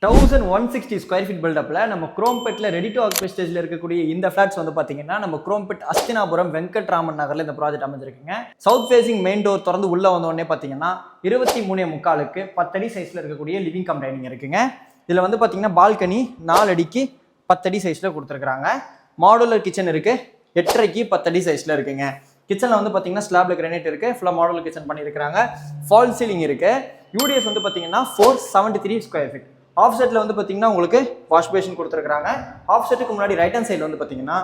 1160 square feet பில்டப்ல நம்ம குரோம்பெட்ல ready to occupy ஸ்டேஜ்ல இருக்கக்கூடிய இந்த ஃபிளாட்ஸ் வந்து பாத்தீங்கன்னா நம்ம குரோம்பெட் அஸ்தினாபுரம் வெங்கட்ராமன் நகர்ல இந்த ப்ராஜெக்ட் அமைஞ்சிருக்குங்க. சவுத் ஃபேசிங் மெயின் டோர் திறந்து உள்ள வந்த உடனே பாத்தீங்கன்னா 23.75க்கு 10 அடி சைஸ்ல இருக்கக்கூடிய லிவிங் கம் டைனிங் இருக்குங்க. இதுல வந்து பாத்தீங்கன்னா பால்கனி 4 அடிக்கு 10 அடி சைஸ்ல கொடுத்துருக்காங்க. மாடுலர் கிச்சன் இருக்கு, 8.5க்கு 10 அடி சைஸ்ல இருக்குங்க. கிச்சன்ல வந்து பாத்தீங்கன்னா ஸ்லாப்ல கிரானைட் இருக்கு, ஃபுல்லா மாடுலர் கிச்சன் பண்ணிருக்காங்க. ஃபால் சீலிங் இருக்கு. யூடிஎஸ் வந்து பாத்தீங்கன்னா 473 ஸ்கொயர் ஃபீட். ஆஃப் செட்ல வந்து பாத்தீங்கன்னா உங்களுக்கு வாஷ் பேஷன் கொடுத்துருக்காங்க. ஆஃப் செட்டுக்கு முன்னாடி ரைட் ஹேண்ட் சைடுல வந்து பாத்தீங்கன்னா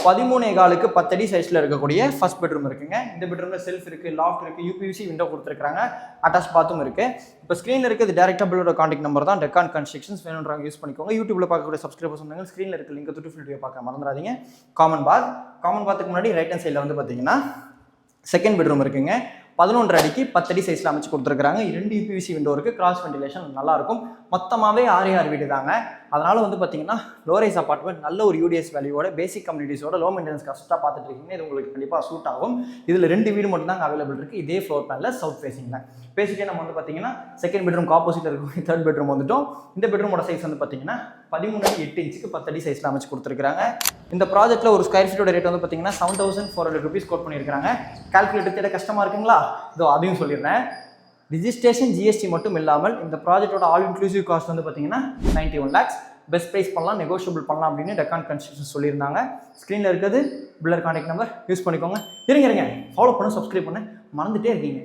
13.25க்கு 10 அடி சைஸ்ல இருக்கக்கூடிய ஃபர்ஸ்ட் பெட்ரூம் இருக்குங்க. இந்த பெட்ரூம்ல செல்ஃப் இருக்கு, லாஃப்ட் இருக்கு, யூபிவிசி விண்டோ கொடுத்துருக்காங்க, அட்டாச் பாத்ரூம் இருக்கு. இப்போ ஸ்க்ரீன்ல இருக்குது டேரக்டா பில்லோட கான்டாக்ட் நம்பர் தான். டெக்கான் கன்ஸ்ட்ரக்ஷன்ஸ் வேணும்ன்றவங்க யூஸ் பண்ணிக்கோங்க. யூடியூப்ல பார்க்கக்கூடிய சப்ஸ்கிரைபர்ஸ் சொன்னாங்க ஸ்க்ரீன்ல இருக்க லிங்க் தொட்டு வீடியோ பார்க்க மறந்துடாதீங்க. காமன் பாத்துக்கு முன்னாடி ரைட் ஹேண்ட் சைடுல வந்து பாத்தீங்கன்னா செகண்ட் பெட்ரூம் இருக்குங்க. 11.5 அடிக்கு 10 அடி சைஸ்ல அமைச்சு கொடுத்துருக்காங்க. 2 யூபிவிசி விண்டோ இருக்கு, கிராஸ் வென்டிலேஷன் நல்லா இருக்கும். மொத்தமாவே 6 வீடு தாங்க. அதனால வந்து பாத்தீங்கன்னா லோ ரைஸ் அபார்ட்மெண்ட் நல்ல ஒரு யூடிஎஸ் வேல்யூவோட பேசிக் கம்யூனிட்டிஸோட லோ மெயின்டெனன்ஸ் காஸ்ட்டாக பார்த்துட்டு இருக்கீங்க. இது உங்களுக்கு கண்டிப்பாக சூட் ஆகும். இதுல 2 வீடு மட்டும் தான் அவைலபிள் இருக்கு இதே ஃப்ளோர் பிளான்ல சவுத் ஃபேசிங்ல. பேசிக்கே நம்ம வந்து பாத்தீங்கன்னா செகண்ட் பெட்ரூம் ஆப்போசிட்ல இருக்கக்கூடிய தேர்ட் பெட்ரூம் வந்துட்டோம். இந்த பெட்ரூமோட சைஸ் வந்து பாத்தீங்கன்னா 13.8 10 அடி சைஸ்ல அமைச்சு கொடுத்துருக்காங்க. இந்த ப்ராஜெக்ட்ல ஒரு ஸ்கொயர் ஃபீட்டோட ரேட் வந்து பாத்தீங்கன்னா 7400 rupees கோட் பண்ணியிருக்காங்க. கால்குலேட்டர் தேட கஷ்டமா இருக்குங்களா? இதோ அதையும் சொல்லிடுறேன். ரிஜிஸ்ட்ரேஷன் ஜிஎஸ்டி மட்டும் இல்லாமல் இந்த ப்ராஜெக்டோட ஆல் இன்க்ளூசிவ் காஸ்ட் வந்து பாத்தீங்கன்னா 91 lakhs. பெஸ்ட் ப்ரைஸ் பண்ணலாம், நெகோஷியபிள் பண்ணலாம் அப்படின்னு டெக்கான் கன்ஸ்ட்ரக்ஷன் சொல்லியிருந்தாங்க. ஸ்க்ரீனில் இருக்கிறது பில்லர் கான்டாக்ட் நம்பர் யூஸ் பண்ணிக்கோங்க. இருங்க ஃபாலோ பண்ண, சப்ஸ்கிரைப் பண்ண மறந்துட்டே இருக்கீங்க.